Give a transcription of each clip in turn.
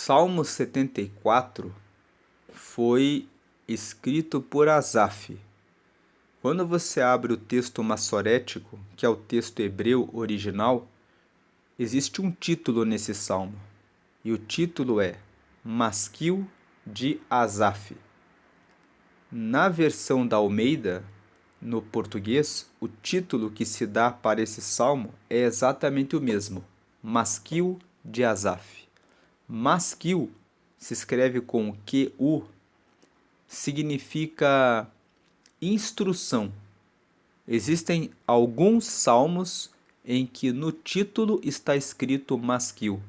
Salmo 74 foi escrito por Asaf. Quando você abre o texto massorético, que é o texto hebreu original, existe um título nesse salmo. E o título é Masquil de Asaf. Na versão da Almeida, no português, o título que se dá para esse salmo é exatamente o mesmo, Masquil de Asaf. Masquil se escreve com QU, significa instrução. Existem alguns salmos em que no título está escrito Masquil.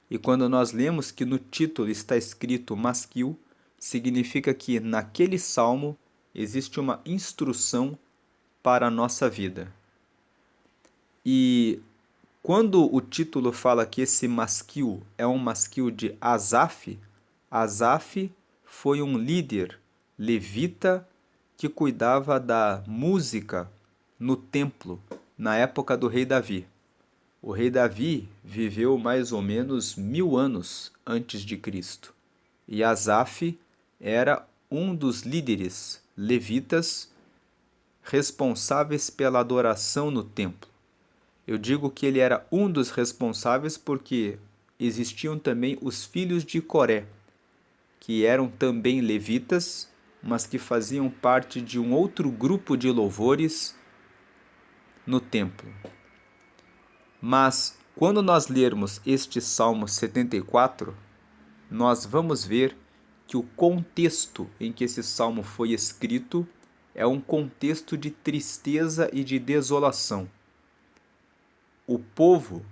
E quando nós lemos que no título está escrito Masquil, significa que naquele salmo existe uma instrução para a nossa vida. E quando o título fala que esse masquil é um masquil de Asaf, Asaf foi um líder levita que cuidava da música no templo na época do rei Davi. O rei Davi viveu mais ou menos 1000 anos antes de Cristo. E Asaf era um dos líderes levitas responsáveis pela adoração no templo. Eu digo que ele era um dos responsáveis porque existiam também os filhos de Coré, que eram também levitas, mas que faziam parte de um outro grupo de louvores no templo. Mas quando nós lermos este Salmo 74, nós vamos ver que o contexto em que esse salmo foi escrito é um contexto de tristeza e de desolação. O povo,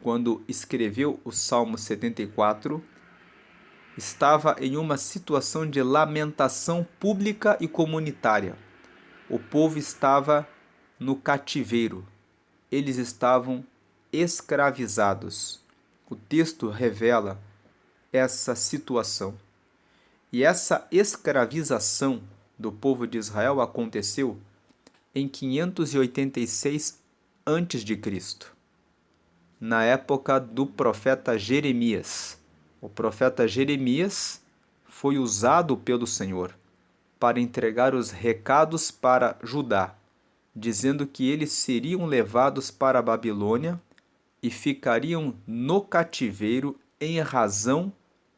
quando escreveu o Salmo 74, estava em uma situação de lamentação pública e comunitária. O povo estava no cativeiro. Eles estavam escravizados. O texto revela essa situação. E essa escravização do povo de Israel aconteceu em 586 a.C., na época do profeta Jeremias. O profeta Jeremias foi usado pelo Senhor para entregar os recados para Judá, dizendo que eles seriam levados para a Babilônia e ficariam no cativeiro em razão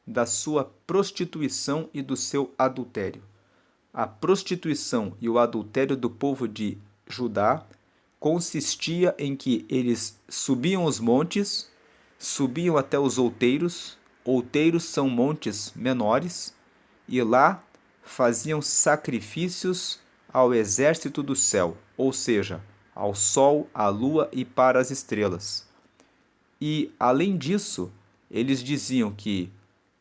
da sua prostituição e do seu adultério. A prostituição e o adultério do povo de Judá consistia em que eles subiam os montes, subiam até os outeiros. Outeiros são montes menores, e lá faziam sacrifícios ao exército do céu, ou seja, ao sol, à lua e para as estrelas. E, além disso, eles diziam que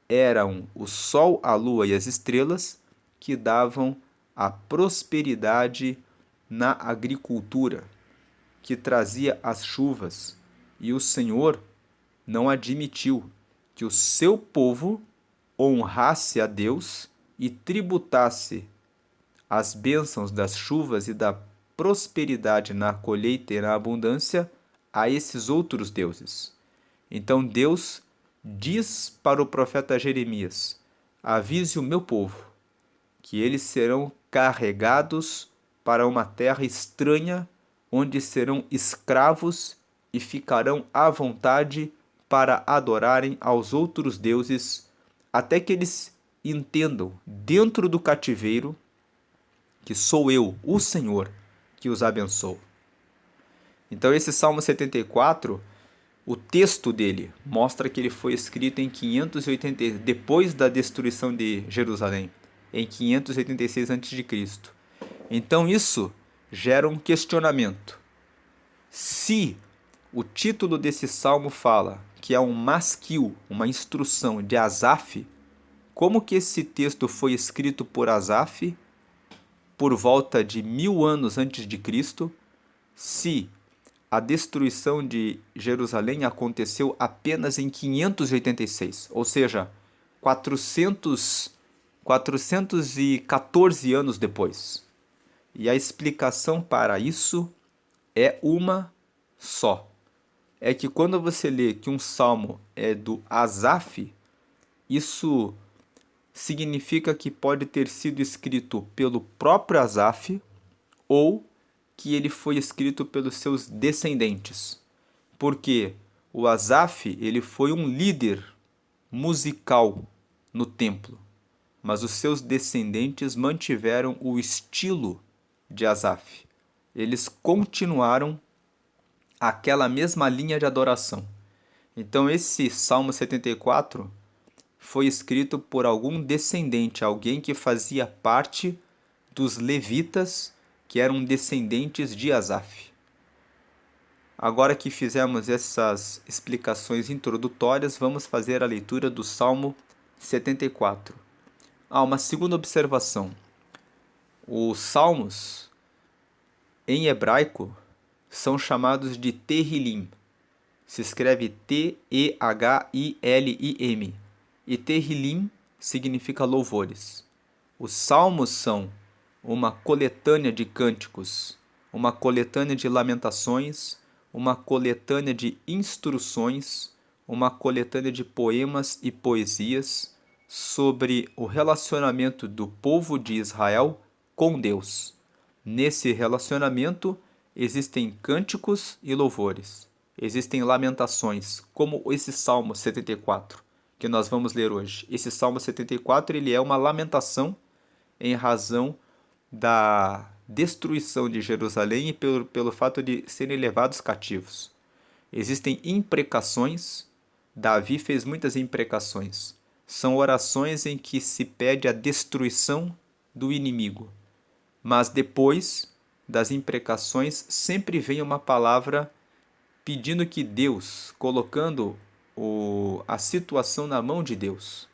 eram o sol, a lua e as estrelas que davam a prosperidade na agricultura, que trazia as chuvas, e o Senhor não admitiu que o seu povo honrasse a Deus e tributasse as bênçãos das chuvas e da prosperidade na colheita e na abundância a esses outros deuses. Então Deus diz para o profeta Jeremias: avise o meu povo que eles serão carregados para uma terra estranha, onde serão escravos e ficarão à vontade para adorarem aos outros deuses, até que eles entendam dentro do cativeiro que sou eu, o Senhor, que os abençoo. Então esse Salmo 74, o texto dele mostra que ele foi escrito em 580, depois da destruição de Jerusalém, em 586 a.C. Então isso gera um questionamento. Se o título desse salmo fala que é um masquil, uma instrução de Asaf, como que esse texto foi escrito por Asaf por volta de 1000 anos antes de Cristo, se a destruição de Jerusalém aconteceu apenas em 586, ou seja, 414 anos depois. E a explicação para isso é uma só. É que quando você lê que um salmo é do Asaf, Isso significa que pode ter sido escrito pelo próprio Asaf ou que ele foi escrito pelos seus descendentes. Porque o Asaf, ele foi um líder musical no templo, mas os seus descendentes mantiveram o estilo de Asaf. Eles continuaram aquela mesma linha de adoração. Então esse Salmo 74 foi escrito por algum descendente, alguém que fazia parte dos levitas, que eram descendentes de Asaf. Agora que fizemos essas explicações introdutórias, vamos fazer a leitura do Salmo 74. Uma segunda observação. Os salmos, em hebraico, são chamados de Tehillim. Se escreve T-E-H-I-L-I-M. E Tehillim significa louvores. Os salmos são uma coletânea de cânticos, uma coletânea de lamentações, uma coletânea de instruções, uma coletânea de poemas e poesias sobre o relacionamento do povo de Israel com Deus. Nesse relacionamento existem cânticos e louvores, existem lamentações, como esse Salmo 74 que nós vamos ler hoje. Esse Salmo 74 ele é uma lamentação em razão da destruição de Jerusalém e pelo fato de serem levados cativos. Existem imprecações. Davi fez muitas imprecações. São orações em que se pede a destruição do inimigo. Mas depois das imprecações sempre vem uma palavra pedindo que Deus, colocando a situação na mão de Deus.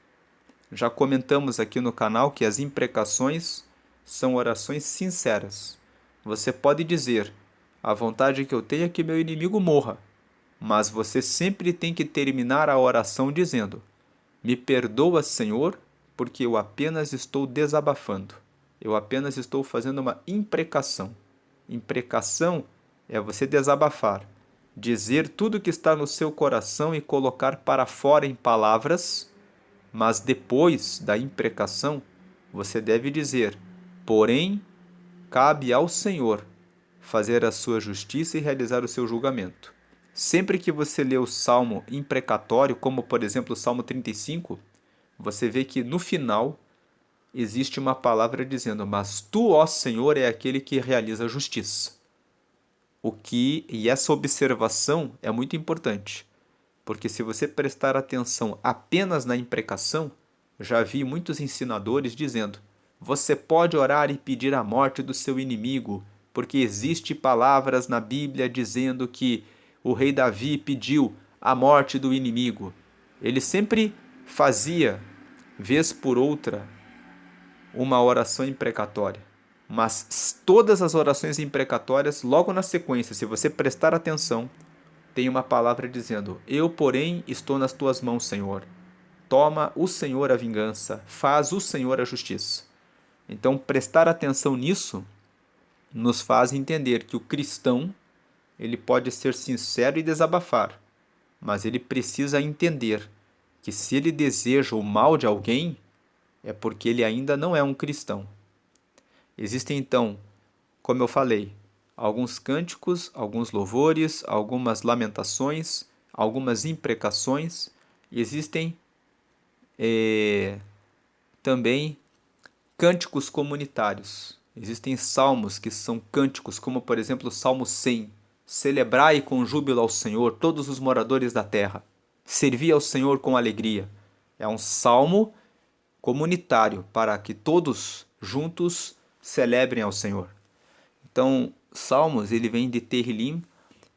Já comentamos aqui no canal que as imprecações são orações sinceras. Você pode dizer: a vontade que eu tenho é que meu inimigo morra, mas você sempre tem que terminar a oração dizendo: me perdoa, Senhor, porque eu apenas estou desabafando. Eu apenas estou fazendo uma imprecação. Imprecação é você desabafar, dizer tudo que está no seu coração e colocar para fora em palavras, mas depois da imprecação, você deve dizer: porém, cabe ao Senhor fazer a sua justiça e realizar o seu julgamento. Sempre que você lê o salmo imprecatório, como por exemplo o Salmo 35, você vê que no final existe uma palavra dizendo: mas tu, ó Senhor, é aquele que realiza a justiça. E essa observação é muito importante, porque se você prestar atenção apenas na imprecação, já vi muitos ensinadores dizendo: você pode orar e pedir a morte do seu inimigo, porque existe palavras na Bíblia dizendo que o rei Davi pediu a morte do inimigo. Ele sempre fazia, vez por outra, uma oração imprecatória. Mas todas as orações imprecatórias, logo na sequência, se você prestar atenção, tem uma palavra dizendo: eu, porém, estou nas tuas mãos, Senhor. Toma o Senhor a vingança, faz o Senhor a justiça. Então, prestar atenção nisso nos faz entender que o cristão ele pode ser sincero e desabafar, mas ele precisa entender que se ele deseja o mal de alguém, é porque ele ainda não é um cristão. Existem então, como eu falei, alguns cânticos, alguns louvores, algumas lamentações, algumas imprecações. Existem também cânticos comunitários. Existem salmos que são cânticos, como por exemplo o Salmo 100. Celebrai com júbilo ao Senhor todos os moradores da terra. Servi ao Senhor com alegria. É um salmo comunitário para que todos juntos celebrem ao Senhor. Então, salmos ele vem de Tehillim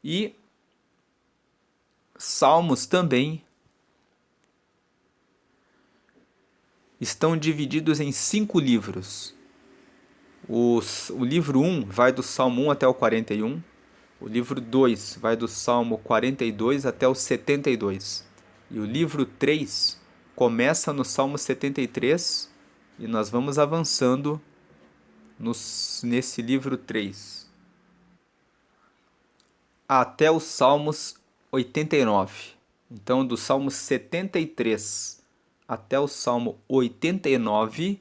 e salmos também estão divididos em 5 livros. O livro 1 vai do Salmo 1 até o 41. O livro 2 vai do Salmo 42 até o 72. E o livro 3 começa no Salmo 73 e nós vamos avançando nesse livro 3 até os Salmos 89. Então, do Salmo 73 até o Salmo 89,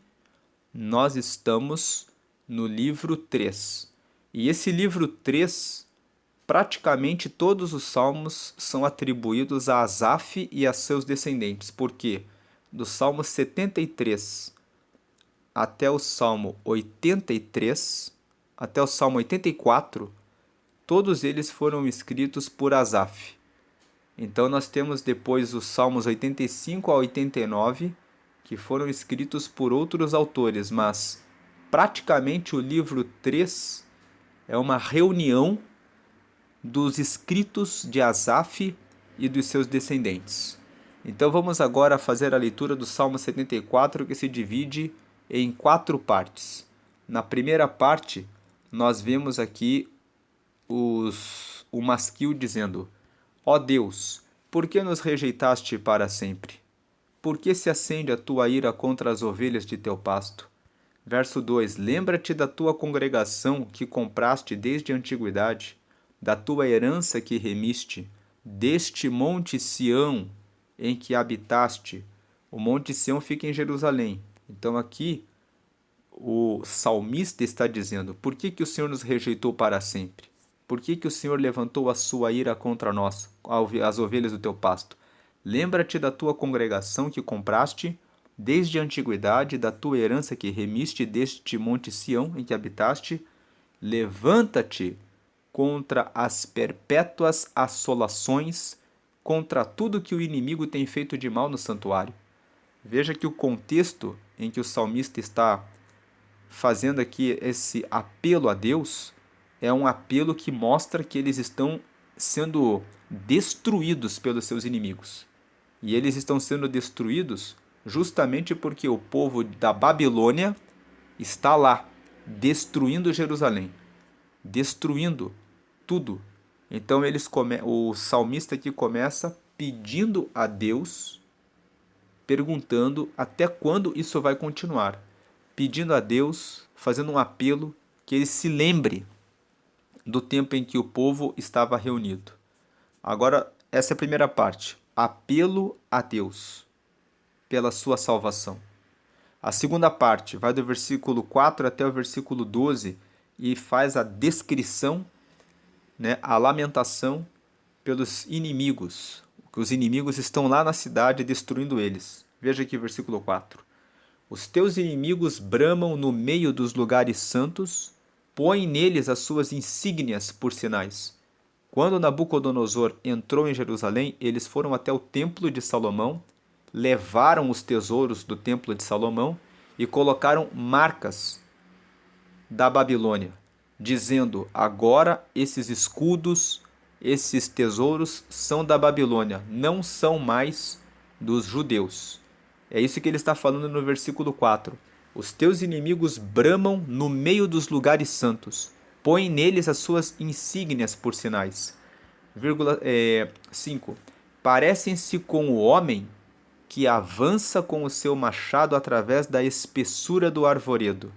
nós estamos no livro 3. E esse livro 3, praticamente todos os salmos são atribuídos a Asaf e a seus descendentes. Por quê? Do Salmo 73 até o Salmo 83, até o Salmo 84, todos eles foram escritos por Asaf. Então nós temos depois os Salmos 85 a 89, que foram escritos por outros autores, mas praticamente o livro 3 é uma reunião dos escritos de Asaf e dos seus descendentes. Então vamos agora fazer a leitura do Salmo 74, que se divide em 4 partes. Na primeira parte, nós vemos aqui o Masquil dizendo: Ó Deus, por que nos rejeitaste para sempre? Por que se acende a tua ira contra as ovelhas de teu pasto? Verso 2: Lembra-te da tua congregação que compraste desde a antiguidade, da tua herança que remiste, deste monte Sião em que habitaste. O monte Sião fica em Jerusalém. Então aqui o salmista está dizendo: por que o Senhor nos rejeitou para sempre? Por que o Senhor levantou a sua ira contra nós, as ovelhas do teu pasto? Lembra-te da tua congregação que compraste desde a antiguidade, da tua herança que remiste deste monte Sião em que habitaste. Levanta-te contra as perpétuas assolações, contra tudo que o inimigo tem feito de mal no santuário. Veja que o contexto em que o salmista está fazendo aqui esse apelo a Deus é um apelo que mostra que eles estão sendo destruídos pelos seus inimigos. E eles estão sendo destruídos justamente porque o povo da Babilônia está lá, destruindo Jerusalém, destruindo tudo. Então o salmista aqui começa pedindo a Deus, perguntando até quando isso vai continuar. Pedindo a Deus, fazendo um apelo que ele se lembre do tempo em que o povo estava reunido. Agora, essa é a primeira parte. Apelo a Deus pela sua salvação. A segunda parte vai do versículo 4 até o versículo 12 e faz a descrição, a lamentação pelos inimigos. Que os inimigos estão lá na cidade destruindo eles. Veja aqui o versículo 4. Os teus inimigos bramam no meio dos lugares santos, põe neles as suas insígnias por sinais. Quando Nabucodonosor entrou em Jerusalém, eles foram até o templo de Salomão, levaram os tesouros do templo de Salomão e colocaram marcas da Babilônia, dizendo: agora esses escudos, esses tesouros são da Babilônia, não são mais dos judeus. É isso que ele está falando no versículo 4. Os teus inimigos bramam no meio dos lugares santos, põe neles as suas insígnias por sinais. 5. Parecem-se com o homem que avança com o seu machado através da espessura do arvoredo.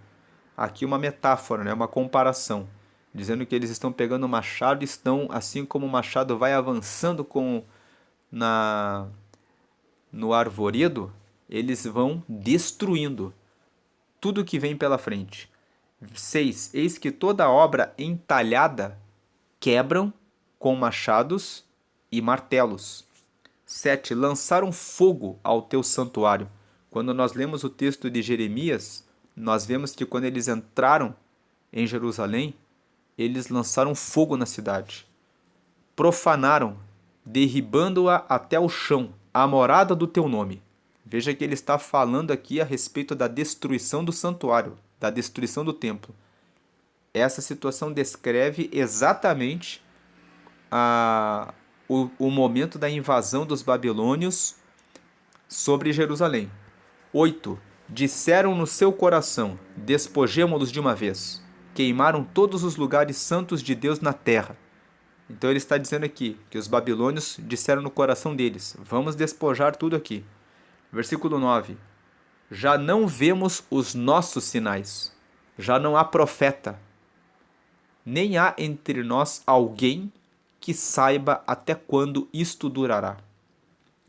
Aqui uma metáfora, uma comparação, dizendo que eles estão pegando o machado e estão, assim como o machado vai avançando no arvoredo, eles vão destruindo tudo que vem pela frente. 6. Eis que toda obra entalhada quebram com machados e martelos. 7. Lançaram fogo ao teu santuário. Quando nós lemos o texto de Jeremias, nós vemos que quando eles entraram em Jerusalém, eles lançaram fogo na cidade. Profanaram, derribando-a até o chão, a morada do teu nome. Veja que ele está falando aqui a respeito da destruição do santuário, da destruição do templo. Essa situação descreve exatamente o momento da invasão dos babilônios sobre Jerusalém. 8. Disseram no seu coração: despojemo-los de uma vez. Queimaram todos os lugares santos de Deus na terra. Então ele está dizendo aqui que os babilônios disseram no coração deles: vamos despojar tudo aqui. Versículo 9. Já não vemos os nossos sinais, já não há profeta, nem há entre nós alguém que saiba até quando isto durará.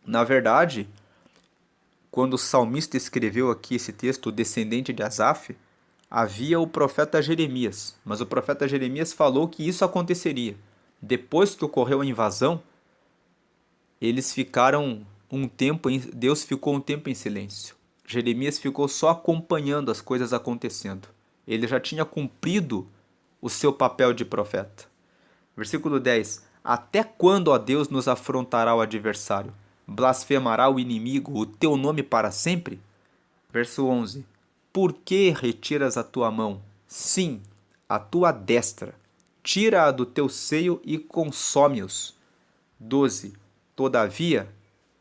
Na verdade, quando o salmista escreveu aqui esse texto, o descendente de Asaf, havia o profeta Jeremias, mas o profeta Jeremias falou que isso aconteceria. Depois que ocorreu a invasão, eles ficaram Deus ficou um tempo em silêncio. Jeremias ficou só acompanhando as coisas acontecendo. Ele já tinha cumprido o seu papel de profeta. Versículo 10. Até quando, ó Deus, nos afrontará o adversário? Blasfemará o inimigo o teu nome para sempre? Verso 11. Por que retiras a tua mão? Sim, a tua destra. Tira-a do teu seio e consome-os. 12. Todavia,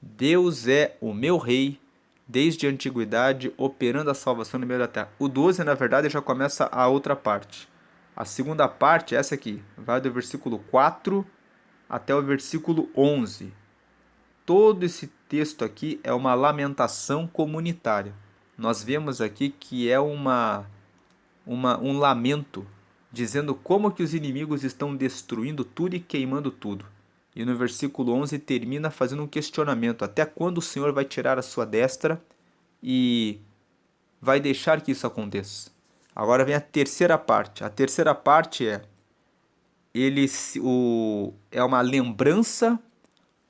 Deus é o meu rei, desde a antiguidade, operando a salvação no meio da terra. O 12, na verdade, já começa a outra parte. A segunda parte, essa aqui, vai do versículo 4 até o versículo 11. Todo esse texto aqui é uma lamentação comunitária. Nós vemos aqui que é um lamento, dizendo como que os inimigos estão destruindo tudo e queimando tudo. E no versículo 11 termina fazendo um questionamento: até quando o Senhor vai tirar a sua destra e vai deixar que isso aconteça? Agora vem a terceira parte. A terceira parte é uma lembrança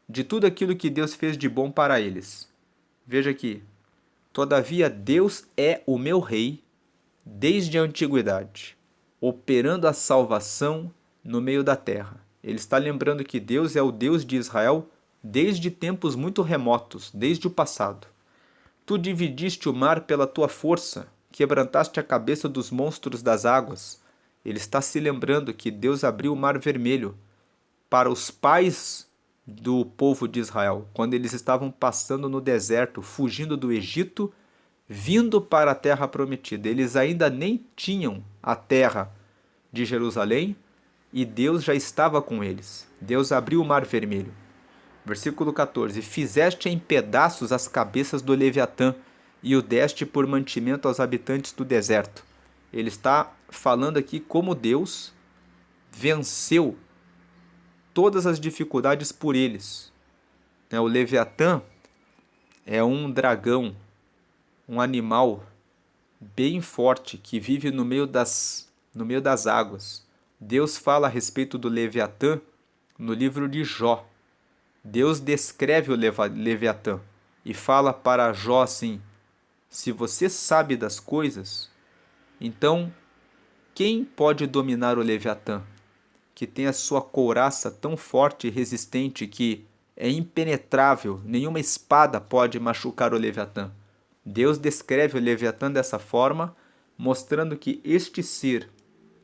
de tudo aquilo que Deus fez de bom para eles. Veja aqui: todavia Deus é o meu rei desde a antiguidade, operando a salvação no meio da terra. Ele está lembrando que Deus é o Deus de Israel desde tempos muito remotos, desde o passado. Tu dividiste o mar pela tua força, quebrantaste a cabeça dos monstros das águas. Ele está se lembrando que Deus abriu o mar vermelho para os pais do povo de Israel, quando eles estavam passando no deserto, fugindo do Egito, vindo para a terra prometida. Eles ainda nem tinham a terra de Jerusalém e Deus já estava com eles. Deus abriu o mar vermelho. Versículo 14: fizeste em pedaços as cabeças do Leviatã e o deste por mantimento aos habitantes do deserto. Ele está falando aqui como Deus venceu todas as dificuldades por eles. O Leviatã é um dragão, um animal bem forte que vive no meio das águas. Deus fala a respeito do Leviatã no livro de Jó. Deus descreve o Leviatã e fala para Jó assim: se você sabe das coisas, então quem pode dominar o Leviatã, que tem a sua couraça tão forte e resistente que é impenetrável, nenhuma espada pode machucar o Leviatã? Deus descreve o Leviatã dessa forma, mostrando que este ser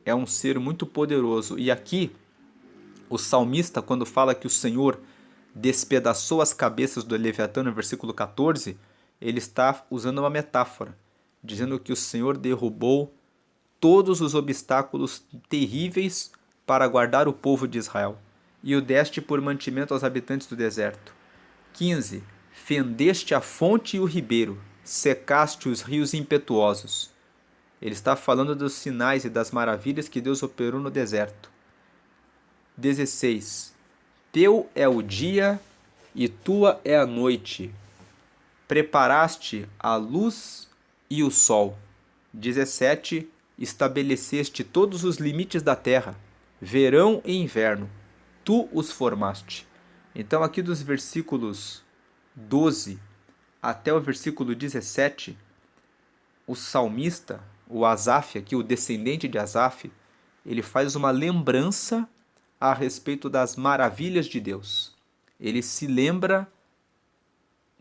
é um ser muito poderoso. E aqui, o salmista, quando fala que o Senhor despedaçou as cabeças do Leviatã no versículo 14, ele está usando uma metáfora, dizendo que o Senhor derrubou todos os obstáculos terríveis para guardar o povo de Israel, e o deste por mantimento aos habitantes do deserto. 15. Fendeste a fonte e o ribeiro, secaste os rios impetuosos. Ele está falando dos sinais e das maravilhas que Deus operou no deserto. 16. Teu é o dia e tua é a noite. Preparaste a luz e o sol. 17. Estabeleceste todos os limites da terra, verão e inverno. Tu os formaste. Então, aqui dos versículos 12 até o versículo 17, o salmista, o Asaf, aqui o descendente de Asaf, ele faz uma lembrança a respeito das maravilhas de Deus. Ele se lembra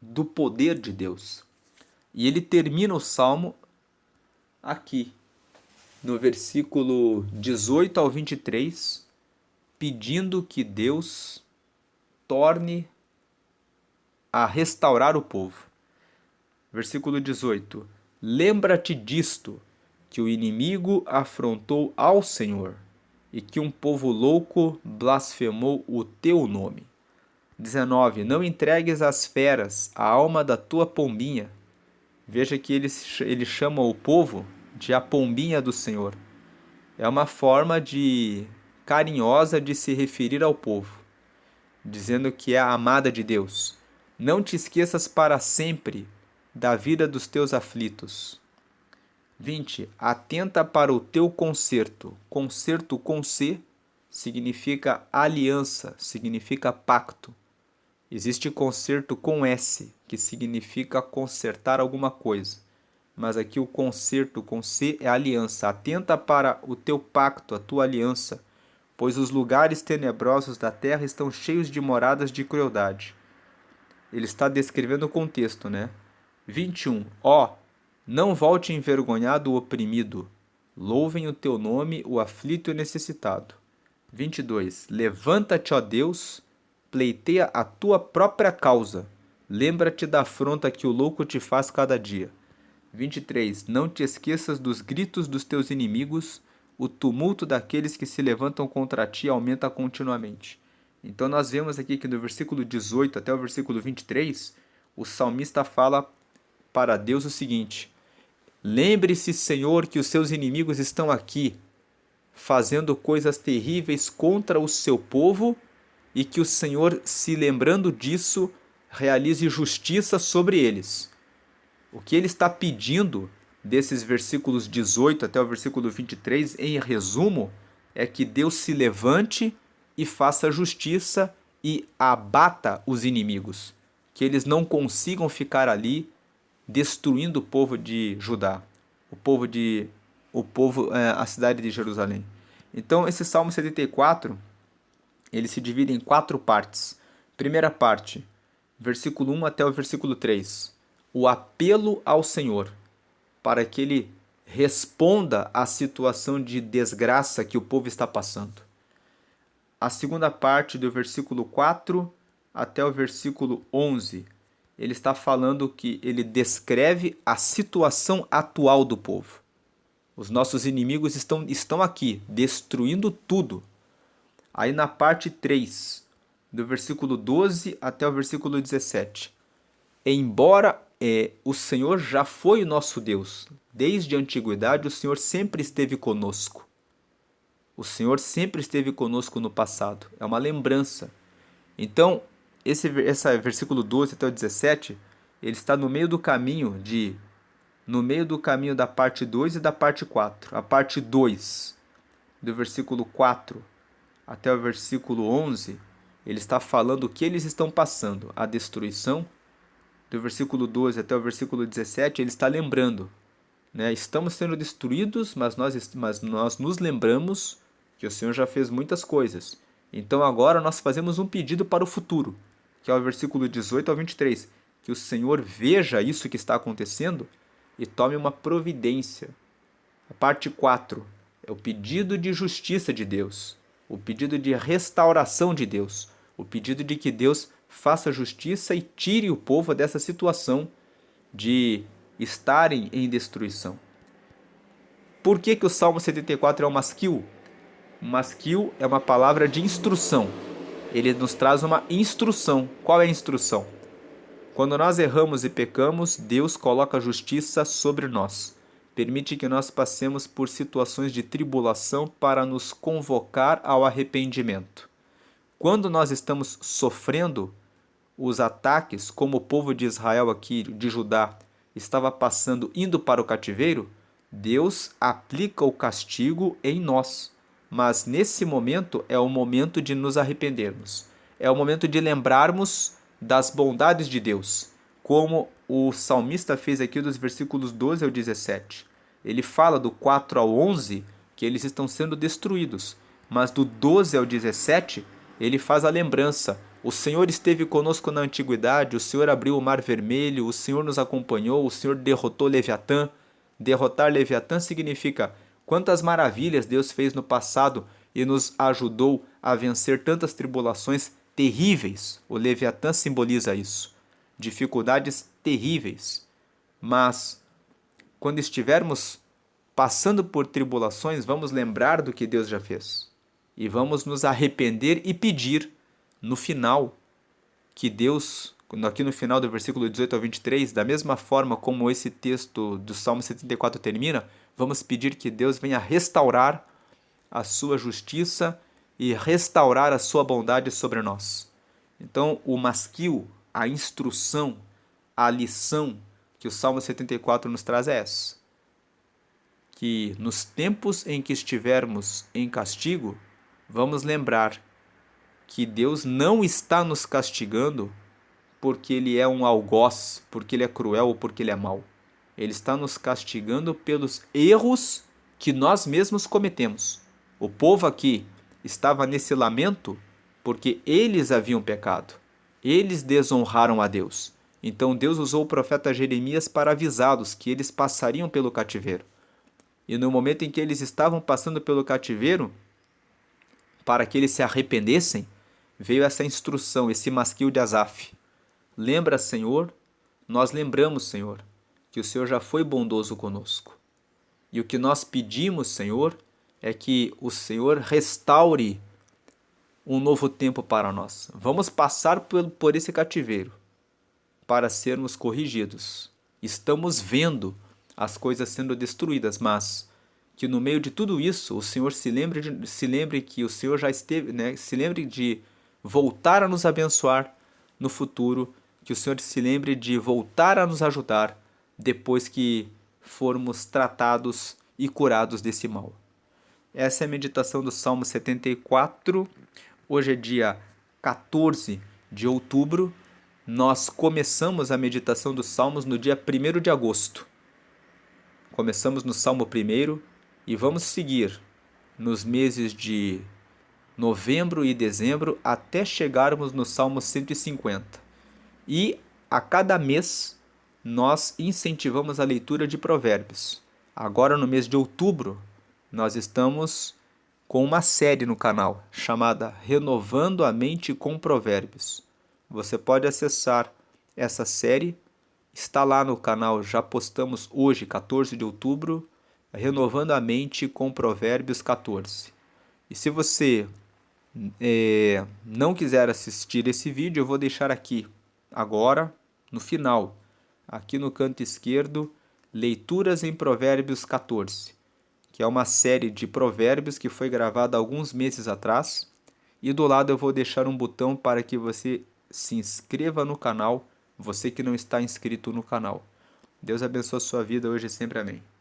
do poder de Deus. E ele termina o salmo aqui, no versículo 18 ao 23, pedindo que Deus torne a restaurar o povo. Versículo 18: lembra-te disto, que o inimigo afrontou ao Senhor, e que um povo louco blasfemou o teu nome. 19. Não entregues às feras a alma da tua pombinha. Veja que ele chama o povo de a pombinha do Senhor. É uma forma carinhosa de se referir ao povo, dizendo que é a amada de Deus. Não te esqueças para sempre da vida dos teus aflitos. 20. Atenta para o teu conserto. Conserto com C significa aliança, significa pacto. Existe conserto com S, que significa consertar alguma coisa. Mas aqui o conserto com C é aliança. Atenta para o teu pacto, a tua aliança, pois os lugares tenebrosos da terra estão cheios de moradas de crueldade. Ele está descrevendo o contexto, né? 21. Não volte envergonhado o oprimido. Louvem o teu nome, o aflito e necessitado. 22. Levanta-te, ó Deus, pleiteia a tua própria causa. Lembra-te da afronta que o louco te faz cada dia. 23. Não te esqueças dos gritos dos teus inimigos, o tumulto daqueles que se levantam contra ti aumenta continuamente. Então nós vemos aqui que do versículo 18 até o versículo 23, o salmista fala para Deus o seguinte: lembre-se, Senhor, que os seus inimigos estão aqui, fazendo coisas terríveis contra o seu povo, e que o Senhor, se lembrando disso, realize justiça sobre eles. O que ele está pedindo desses versículos 18 até o versículo 23, em resumo, é que Deus se levante e faça justiça e abata os inimigos, que eles não consigam ficar ali destruindo o povo de Judá, a cidade de Jerusalém. Então, esse Salmo 74, ele se divide em 4 partes. Primeira parte, versículo 1 até o versículo 3, o apelo ao Senhor, para que ele responda à situação de desgraça que o povo está passando. A segunda parte, do versículo 4 até o versículo 11, ele está falando que ele descreve a situação atual do povo. Os nossos inimigos estão aqui, destruindo tudo. Aí na parte 3, do versículo 12 até o versículo 17. Embora o Senhor já foi o nosso Deus, desde a antiguidade o Senhor sempre esteve conosco. O Senhor sempre esteve conosco no passado. É uma lembrança. Então, esse versículo 12 até o 17, ele está no meio do caminho da parte 2 e da parte 4. A parte 2, do versículo 4 até o versículo 11, ele está falando o que eles estão passando, a destruição. Do versículo 12 até o versículo 17, ele está lembrando, né? Estamos sendo destruídos, mas nós nos lembramos que o Senhor já fez muitas coisas. Então agora nós fazemos um pedido para o futuro, que é o versículo 18 ao 23, que o Senhor veja isso que está acontecendo e tome uma providência. A parte 4 é o pedido de justiça de Deus, o pedido de restauração de Deus, o pedido de que Deus faça justiça e tire o povo dessa situação de estarem em destruição. Por que o Salmo 74 é um masquil? Masquil é uma palavra de instrução. Ele nos traz uma instrução. Qual é a instrução? Quando nós erramos e pecamos, Deus coloca a justiça sobre nós. Permite que nós passemos por situações de tribulação para nos convocar ao arrependimento. Quando nós estamos sofrendo os ataques, como o povo de Israel aqui, de Judá, estava passando, indo para o cativeiro, Deus aplica o castigo em nós. Mas nesse momento é o momento de nos arrependermos. É o momento de lembrarmos das bondades de Deus, como o salmista fez aqui dos versículos 12 ao 17. Ele fala do 4 ao 11 que eles estão sendo destruídos, mas do 12 ao 17 ele faz a lembrança. O Senhor esteve conosco na antiguidade, o Senhor abriu o mar vermelho, o Senhor nos acompanhou, o Senhor derrotou Leviatã. Derrotar Leviatã significa quantas maravilhas Deus fez no passado e nos ajudou a vencer tantas tribulações terríveis. O Leviatã simboliza isso. Dificuldades terríveis. Mas, quando estivermos passando por tribulações, vamos lembrar do que Deus já fez. E vamos nos arrepender e pedir no final que Deus, aqui no final do versículo 18 ao 23, da mesma forma como esse texto do Salmo 74 termina, vamos pedir que Deus venha restaurar a sua justiça e restaurar a sua bondade sobre nós. Então, o masquil, a instrução, a lição que o Salmo 74 nos traz é essa: que nos tempos em que estivermos em castigo, vamos lembrar que Deus não está nos castigando porque Ele é um algoz, porque Ele é cruel ou porque Ele é mau. Ele está nos castigando pelos erros que nós mesmos cometemos. O povo aqui estava nesse lamento porque eles haviam pecado. Eles desonraram a Deus. Então Deus usou o profeta Jeremias para avisá-los que eles passariam pelo cativeiro. E no momento em que eles estavam passando pelo cativeiro, para que eles se arrependessem, veio essa instrução, esse masquil de Asaf. Lembra, Senhor, nós lembramos, Senhor, que o Senhor já foi bondoso conosco. E o que nós pedimos, Senhor, é que o Senhor restaure um novo tempo para nós. Vamos passar por esse cativeiro para sermos corrigidos. Estamos vendo as coisas sendo destruídas, mas que no meio de tudo isso o Senhor se lembre que o Senhor já esteve, né? Se lembre de voltar a nos abençoar no futuro, que o Senhor se lembre de voltar a nos ajudar depois que formos tratados e curados desse mal. Essa é a meditação do Salmo 74. Hoje é dia 14 de outubro. Nós começamos a meditação dos Salmos no dia 1º de agosto. Começamos no Salmo 1º e vamos seguir nos meses de novembro e dezembro até chegarmos no Salmo 150. E a cada mês nós incentivamos a leitura de provérbios. Agora no mês de outubro nós estamos com uma série no canal chamada Renovando a Mente com Provérbios. Você pode acessar essa série, está lá no canal, já postamos hoje, 14 de outubro, Renovando a Mente com Provérbios 14. E se você não quiser assistir esse vídeo, eu vou deixar aqui, agora, no final, aqui no canto esquerdo, Leituras em Provérbios 14, que é uma série de provérbios que foi gravada alguns meses atrás. E do lado eu vou deixar um botão para que você se inscreva no canal, você que não está inscrito no canal. Deus abençoe a sua vida hoje e sempre. Amém.